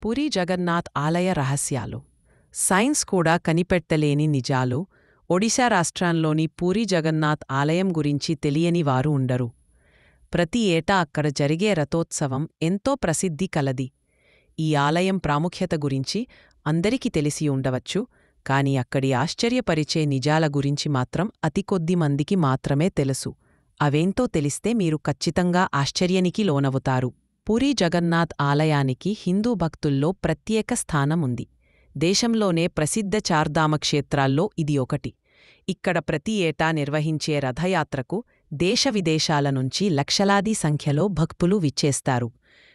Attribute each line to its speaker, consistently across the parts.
Speaker 1: పూరీ జగన్నాథ్ ఆలయ రహస్యాలు. సైన్స్ కూడా కనిపెట్టలేని నిజాలు. ఒడిశా రాష్ట్రంలోని పూరీ జగన్నాథ్ ఆలయం గురించి తెలియని వారు ఉండరు. ప్రతి ఏటా అక్కడ జరిగే రథోత్సవం ఎంతో ప్రసిద్ధి కలది. ఈ ఆలయం ప్రాముఖ్యత గురించి అందరికీ తెలిసి ఉండవచ్చు, కాని అక్కడి ఆశ్చర్యపరిచే నిజాల గురించి మాత్రం అతి కొద్ది మందికి మాత్రమే తెలుసు. అవేంతో తెలిస్తే మీరు ఖచ్చితంగా ఆశ్చర్యానికి లోనవుతారు. పూరీ జగన్నాథ్ ఆలయానికి హిందూ భక్తుల్లో ప్రత్యేక స్థానముంది. దేశంలోనే ప్రసిద్ధ చార్ధామ క్షేత్రాల్లో ఇది ఒకటి. ఇక్కడ ప్రతి ఏటా నిర్వహించే రథయాత్రకు దేశ విదేశాల నుంచి లక్షలాది సంఖ్యలో భక్తులు విచ్చేస్తారు.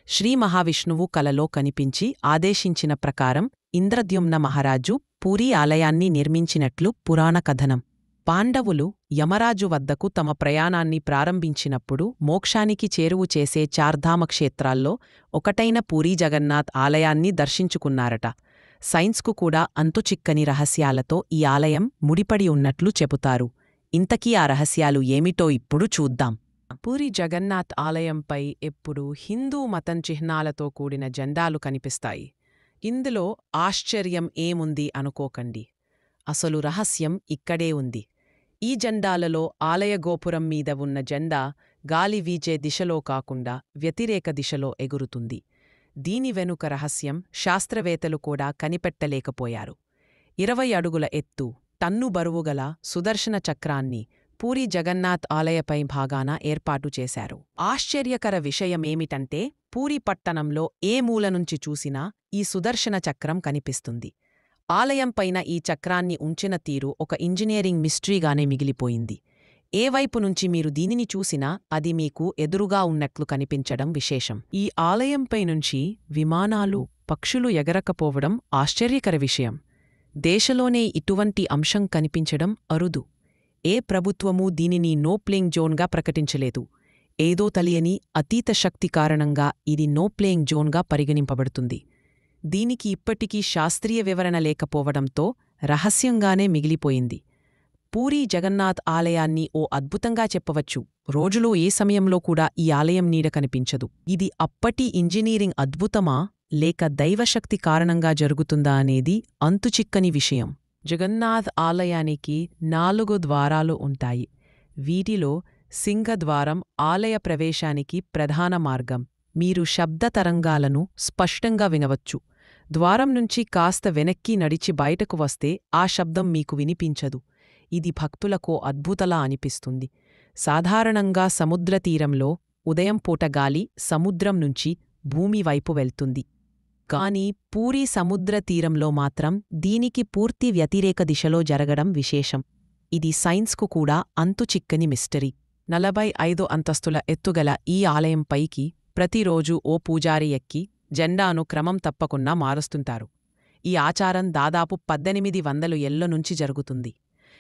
Speaker 1: శ్రీ మహావిష్ణువు కలలో కనిపించి ఆదేశించిన ప్రకారం ఇంద్రద్యుమ్న మహారాజు పూరీ ఆలయాన్ని నిర్మించినట్లు పురాణ కథనం. పాండవులు యమరాజు వద్దకు తమ ప్రయాణాన్ని ప్రారంభించినప్పుడు మోక్షానికి చేరువు చేసే చార్ధామ క్షేత్రాల్లో ఒకటైన పూరీ జగన్నాథ్ ఆలయాన్ని దర్శించుకున్నారట. సైన్స్కు కూడా అంతుచిక్కని రహస్యాలతో ఈ ఆలయం ముడిపడి ఉన్నట్లు చెబుతారు. ఇంతకీ ఆ రహస్యాలు ఏమిటో ఇప్పుడు చూద్దాం. పూరీ జగన్నాథ్ ఆలయంపై ఎప్పుడూ హిందూ మతం చిహ్నాలతో కూడిన జెండాలు కనిపిస్తాయి. ఇందులో ఆశ్చర్యం ఏముంది అనుకోకండి. అసలు రహస్యం ఇక్కడే ఉంది. ఈ జెండాలలో ఆలయ గోపురం మీద ఉన్న జెండా గాలి వీచే దిశలో కాకుండా వ్యతిరేక దిశలో ఎగురుతుంది. దీని వెనుక రహస్యం శాస్త్రవేత్తలు కూడా కనిపెట్టలేకపోయారు. 20 అడుగుల ఎత్తు, టన్ను బరువుగల సుదర్శన చక్రాన్ని పూరీ జగన్నాథ్ ఆలయపై భాగాన ఏర్పాటు చేశారు. ఆశ్చర్యకర విషయమేమిటంటే పూరీ పట్టణంలో ఏ మూల నుంచి చూసినా ఈ సుదర్శన చక్రం కనిపిస్తుంది. ఆలయంపైన ఈ చక్రాన్ని ఉంచిన తీరు ఒక ఇంజనీరింగ్ మిస్టరీగానే మిగిలిపోయింది. ఏ వైపు నుంచి మీరు దీనిని చూసినా అది మీకు ఎదురుగా ఉన్నట్లు కనిపించడం విశేషం. ఈ ఆలయంపై నుంచి విమానాలు, పక్షులు ఎగరకపోవడం ఆశ్చర్యకర విషయం. దేశంలోనే ఇటువంటి అంశం కనిపించడం అరుదు. ఏ ప్రభుత్వమూ దీనిని నో ప్లేయింగ్ జోన్గా ప్రకటించలేదు. ఏదో తెలియని అతీత శక్తి కారణంగా ఇది నో ప్లేయింగ్ జోన్గా పరిగణింపబడుతుంది. దీనికి ఇప్పటికీ శాస్త్రీయ వివరణ లేకపోవడంతో రహస్యంగానే మిగిలిపోయింది. పూరీ జగన్నాథ్ ఆలయాన్ని ఓ అద్భుతంగా చెప్పవచ్చు. రోజులో ఏ సమయంలో కూడా ఈ ఆలయం నీడ కనిపించదు. ఇది అప్పటి ఇంజనీరింగ్ అద్భుతమా లేక దైవశక్తి కారణంగా జరుగుతుందా అనేది అంతుచిక్కని విషయం. జగన్నాథ్ ఆలయానికి 4 ద్వారాలు ఉంటాయి. వీటిలో సింహద్వారం ఆలయ ప్రవేశానికి ప్రధాన మార్గం. మీరు శబ్ద తరంగాలను స్పష్టంగా వినవచ్చు. ద్వారం నుంచి కాస్త వెనక్కి నడిచి బయటకు వస్తే ఆ శబ్దం మీకు వినిపించదు. ఇది భక్తులకో అద్భుతలా అనిపిస్తుంది. సాధారణంగా సముద్రతీరంలో ఉదయం పూట గాలి సముద్రం నుంచి భూమి వైపు వెళ్తుంది. కాని పూరీ సముద్ర తీరంలో మాత్రం దీనికి పూర్తి వ్యతిరేక దిశలో జరగడం విశేషం. ఇది సైన్స్కు కూడా అంతుచిక్కని మిస్టరీ. 45 అంతస్తుల ఎత్తుగల ఈ ఆలయంపైకి ప్రతిరోజూ ఓ పూజారి ఎక్కి జెండాను క్రమం తప్పకుండా మారుస్తుంటారు. ఈ ఆచారం దాదాపు 1800 ఏళ్ల నుంచి జరుగుతుంది.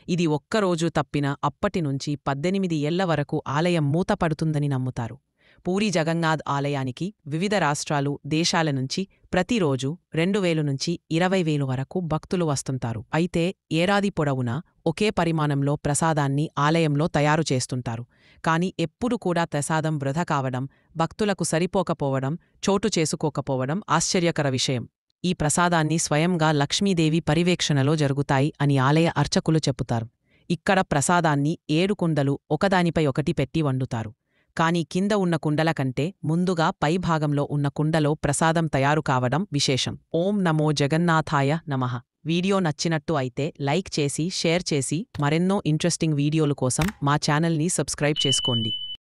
Speaker 1: ఇది ఒక్కరోజు తప్పిన అప్పటినుంచి 18 ఏళ్ల వరకు ఆలయం మూతపడుతుందని నమ్ముతారు. పూరీ జగన్నాథ్ ఆలయానికి వివిధ రాష్ట్రాలు, దేశాల నుంచి ప్రతిరోజు 2000 నుంచి 20,000 వరకు భక్తులు వస్తుంటారు. అయితే ఏడాది పొడవునా ఒకే పరిమాణంలో ప్రసాదాన్ని ఆలయంలో తయారు చేస్తుంటారు. కాని ఎప్పుడు కూడా ప్రసాదం వృధా కావడం, భక్తులకు సరిపోకపోవడం చోటు చేసుకోకపోవడం ఆశ్చర్యకర విషయం. ఈ ప్రసాదాన్ని స్వయంగా లక్ష్మీదేవి పర్యవేక్షణలో జరుగుతాయి అని ఆలయ అర్చకులు చెప్పుతారు. ఇక్కడ ప్రసాదాన్ని 7 కుండలు ఒకదానిపై ఒకటి పెట్టి వండుతారు. కాని కింద ఉన్న కుండల కంటే ముందుగా పైభాగంలో ఉన్న కుండలో ప్రసాదం తయారు కావడం విశేషం. ఓం నమో జగన్నాథాయ నమః. వీడియో నచ్చినట్టు అయితే లైక్ చేసి, షేర్ చేసి మరెన్నో ఇంట్రెస్టింగ్ వీడియోల కోసం మా ఛానల్ని సబ్స్క్రైబ్ చేసుకోండి.